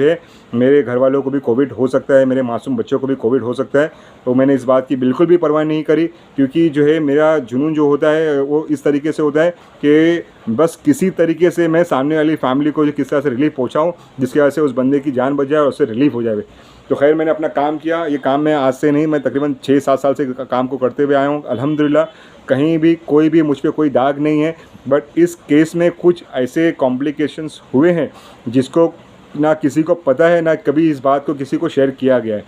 है मेरे घर वालों को भी कोविड हो सकता है, मेरे मासूम बच्चों को भी कोविड हो सकता है। तो मैंने इस बात की बिल्कुल भी परवाह नहीं करी, क्योंकि जो है मेरा जुनून जो होता है वो इस तरीके से होता है कि बस किसी तरीके से मैं सामने वाली फैमिली को जो किस तरह से रिलीफ पहुँचाऊँ, जिसकी वजह से उस बंदे की जान बच जाए और उससे रिलीफ हो जाए। तो खैर मैंने अपना काम किया। ये काम मैं आज से नहीं, मैं तकरीबन 6-7 साल से काम को करते हुए आया हूँ। अल्हम्दुलिल्लाह कहीं भी कोई भी मुझ पे कोई दाग नहीं है। बट इस केस में कुछ ऐसे कॉम्प्लिकेशंस हुए हैं जिसको ना किसी को पता है, ना कभी इस बात को किसी को शेयर किया गया है।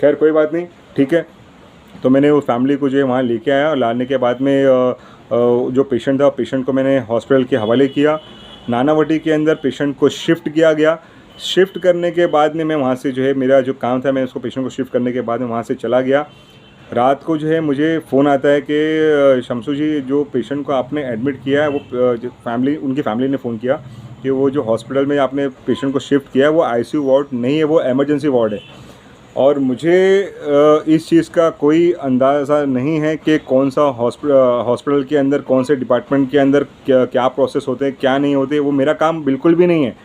खैर कोई बात नहीं, ठीक है। तो मैंने वो फैमिली को जो है वहाँ लेके आया और लाने के बाद में जो पेशेंट था, पेशेंट को मैंने हॉस्पिटल के हवाले किया। नानावटी के अंदर पेशेंट को शिफ्ट किया गया। शिफ्ट करने के बाद में मैं वहाँ से जो है मेरा जो काम था, मैं उसको पेशेंट को शिफ्ट करने के बाद में वहाँ से चला गया। रात को जो है मुझे फ़ोन आता है कि शमसू जी, जो पेशेंट को आपने एडमिट किया है वो उनकी फैमिली ने फ़ोन किया कि वो जो हॉस्पिटल में आपने पेशेंट को शिफ्ट किया है वो आईसीयू वार्ड नहीं है, वो इमरजेंसी वार्ड है। और मुझे इस चीज़ का कोई अंदाज़ा नहीं है कि कौन सा हॉस्पिटल के अंदर, कौन से डिपार्टमेंट के अंदर क्या प्रोसेस होते हैं, क्या नहीं होते। वो मेरा काम बिल्कुल भी नहीं है।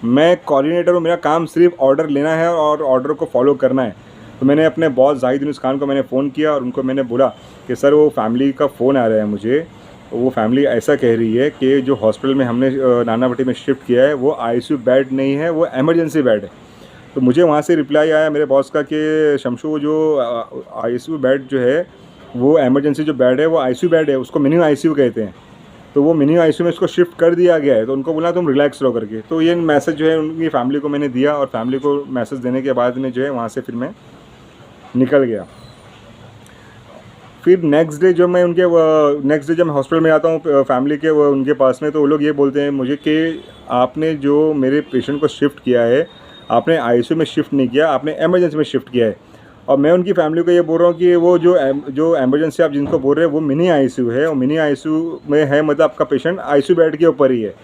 मैं कोऑर्डिनेटर हूँ, मेरा काम सिर्फ ऑर्डर लेना है और ऑर्डर को फॉलो करना है। तो मैंने अपने बॉस जाहिद यूनुस खान को मैंने फ़ोन किया और उनको मैंने बोला कि सर वो फैमिली का फ़ोन आ रहा है मुझे, वो फैमिली ऐसा कह रही है कि जो हॉस्पिटल में हमने नानावटी में शिफ्ट किया है वो आईसीयू बेड नहीं है, वो इमरजेंसी बेड है। तो मुझे वहाँ से रिप्लाई आया मेरे बॉस का कि शमशू जो आईसीयू बेड जो है वो इमरजेंसी जो बेड है वो आईसीयू बेड है, उसको मिनी आईसीयू कहते हैं। तो वो मिनी आईसीयू में इसको शिफ्ट कर दिया गया है। तो उनको बोला तुम रिलैक्स रहो करके। तो ये मैसेज जो है उनकी फैमिली को मैंने दिया और फैमिली को मैसेज देने के बाद में जो है वहाँ से फिर मैं निकल गया। फिर नेक्स्ट डे जब मैं हॉस्पिटल में आता हूँ फैमिली के उनके पास में, तो वो लोग ये बोलते हैं मुझे कि आपने जो मेरे पेशेंट को शिफ्ट किया है, आपने आईसीयू में शिफ्ट नहीं किया, आपने इमरजेंसी में शिफ्ट किया है। और मैं उनकी फैमिली को ये बोल रहा हूँ कि वो जो इमरजेंसी आप जिनको बोल रहे हैं वो मिनी आईसीयू है, और मिनी आईसीयू में है मतलब आपका पेशेंट आईसीयू बेड के ऊपर ही है।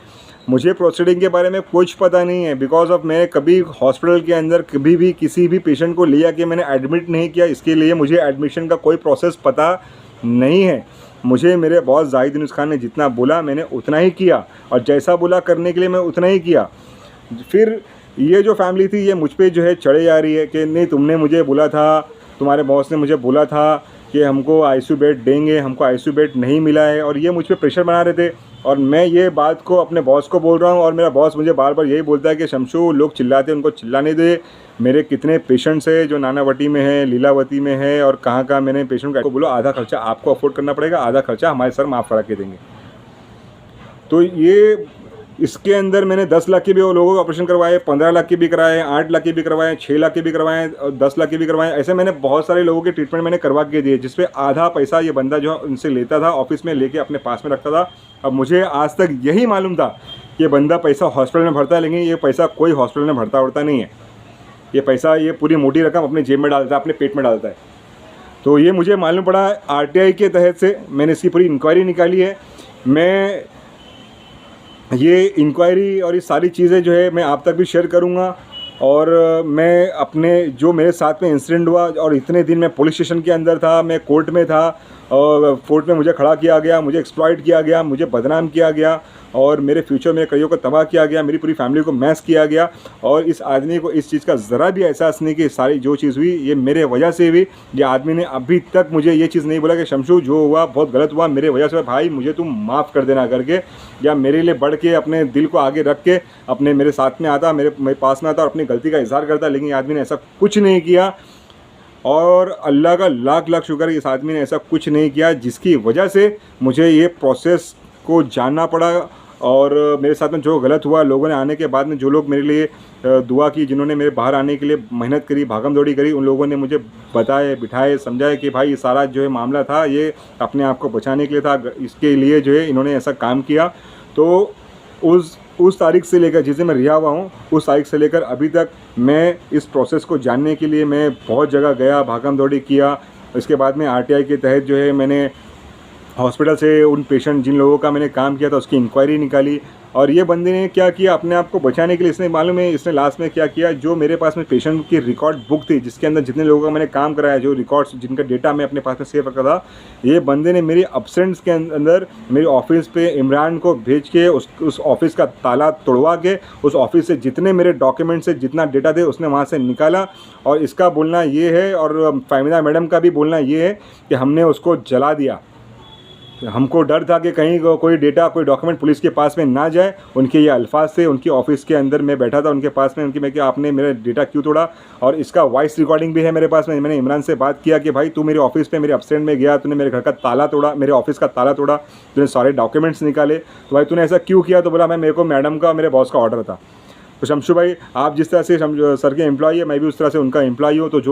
मुझे प्रोसीडिंग के बारे में कुछ पता नहीं है, बिकॉज ऑफ मैं कभी हॉस्पिटल के अंदर कभी भी किसी भी पेशेंट को लिया कि मैंने एडमिट नहीं किया, इसके लिए मुझे एडमिशन का कोई प्रोसेस पता नहीं है। मुझे मेरे बॉस जाहिद यूनुस खान ने जितना बोला मैंने उतना ही किया, और जैसा बोला करने के लिए मैं उतना ही किया। फिर ये जो फैमिली थी ये मुझ पर जो है चढ़े जा रही है कि नहीं तुमने मुझे बोला था, तुम्हारे बॉस ने मुझे बोला था कि हमको आईसीयू बेड देंगे, हमको आईसीयू बेड नहीं मिला है, और ये मुझ पर प्रेशर बना रहे थे। और मैं ये बात को अपने बॉस को बोल रहा हूँ और मेरा बॉस मुझे बार बार यही बोलता है कि शमशू लोग चिल्लाते हैं उनको चिल्लाने दे, मेरे कितने पेशेंट्स हैं जो नानावटी में है, लीलावती में है, और कहाँ कहाँ मैंने पेशेंट को बोलो आधा खर्चा आपको अफोर्ड करना पड़ेगा, आधा खर्चा हमारे सर माफ़ करा के देंगे। तो ये इसके अंदर मैंने 10 लाख के भी लोगों को ऑपरेशन करवाए, 15 लाख के भी कराए, 8 लाख के भी करवाए, 6 लाख के भी करवाए, 10 लाख के भी करवाए। ऐसे मैंने बहुत सारे लोगों के ट्रीटमेंट मैंने करवा के दिए, जिसपे आधा पैसा ये बंदा जो उनसे लेता था ऑफिस में लेके अपने पास में रखता था। अब मुझे आज तक यही मालूम था कि बंदा पैसा हॉस्पिटल में भरता है, लेकिन ये पैसा कोई हॉस्पिटल में भरता उड़ता नहीं है। ये पैसा ये पूरी मोटी रकम अपने जेब में डालता है, अपने पेट में डालता है। तो ये मुझे मालूम पड़ा आरटीआई के तहत से, मैंने इसकी पूरी इंक्वायरी निकाली है। मैं ये इंक्वायरी और ये सारी चीज़ें जो है मैं आप तक भी शेयर करूँगा। और मैं अपने जो मेरे साथ में इंसिडेंट हुआ, और इतने दिन मैं पुलिस स्टेशन के अंदर था, मैं कोर्ट में था, और कोर्ट में मुझे खड़ा किया गया, मुझे एक्सप्लॉइट किया गया, मुझे बदनाम किया गया, और मेरे फ्यूचर में करियर को तबाह किया गया, मेरी पूरी फैमिली को मैस किया गया। और इस आदमी को इस चीज़ का ज़रा भी एहसास नहीं कि सारी जो चीज़ हुई ये मेरे वजह से हुई। ये आदमी ने अभी तक मुझे ये चीज़ नहीं बोला कि शमशू जो हुआ बहुत गलत हुआ, मेरे वजह से, भाई मुझे तुम माफ़ कर देना करके, या मेरे लिए बढ़ के अपने दिल को आगे रख के अपने मेरे साथ में आता, मेरे पास में आता और अपनी गलती का इजहार करता। लेकिन आदमी ने ऐसा कुछ नहीं किया, और अल्लाह का लाख लाख शुक्र इस आदमी ने ऐसा कुछ नहीं किया, जिसकी वजह से मुझे ये प्रोसेस को जानना पड़ा। और मेरे साथ में जो गलत हुआ, लोगों ने आने के बाद में जो लोग मेरे लिए दुआ की, जिन्होंने मेरे बाहर आने के लिए मेहनत करी, भागम दौड़ी करी, उन लोगों ने मुझे बताए, बिठाए, समझाए कि भाई ये सारा जो है मामला था ये अपने आप को बचाने के लिए था, इसके लिए जो है इन्होंने ऐसा काम किया। तो उस तारीख से लेकर जिस दिन मैं रिहा हुआ हूँ, उस तारीख से लेकर अभी तक मैं इस प्रोसेस को जानने के लिए मैं बहुत जगह गया, भागम दौड़ी किया। इसके बाद में आरटीआई के तहत जो है मैंने हॉस्पिटल से उन पेशेंट जिन लोगों का मैंने काम किया था उसकी इंक्वायरी निकाली, और ये बंदे ने क्या किया, अपने आप को बचाने के लिए इसने मालूम है इसने लास्ट में क्या किया, जो मेरे पास में पेशेंट की रिकॉर्ड बुक थी जिसके अंदर जितने लोगों का मैंने काम कराया, जो रिकॉर्ड्स जिनका डेटा मैं अपने पास में सेव रखा था, ये बंदे ने मेरी अब्सेंट्स के अंदर मेरी ऑफिस पे इमरान को भेज के उस ऑफिस का ताला तोड़वा के उस ऑफिस से जितने मेरे डॉक्यूमेंट्स से जितना डेटा थे उसने वहाँ से निकाला। और इसका बोलना ये है और फाहमिदा मैडम का भी बोलना ये है कि हमने उसको जला दिया। हमको डर था कि कहीं कोई डेटा कोई डॉक्यूमेंट पुलिस के पास में ना जाए। उनके ये अल्फाज थे, उनकी ऑफिस के अंदर मैं बैठा था उनके पास में, उनकी मैं कि आपने मेरा डेटा क्यों तोड़ा। और इसका वॉइस रिकॉर्डिंग भी है मेरे पास में। मैंने इमरान से बात किया कि भाई तू मेरी ऑफिस पे मेरे एब्सेंट में गया, तूने मेरे घर का ताला तोड़ा, मेरे ऑफिस का ताला तोड़ा, तूने सारे डॉक्यूमेंट्स निकाले, तो भाई तूने ऐसा क्यों किया। तो बोला मेरे को मैडम का मेरे बॉस का ऑर्डर था। तो शमशू भाई, आप जिस तरह से सर के एम्प्लॉई है, मैं भी उस तरह से उनका एम्प्लॉई हूँ। तो जो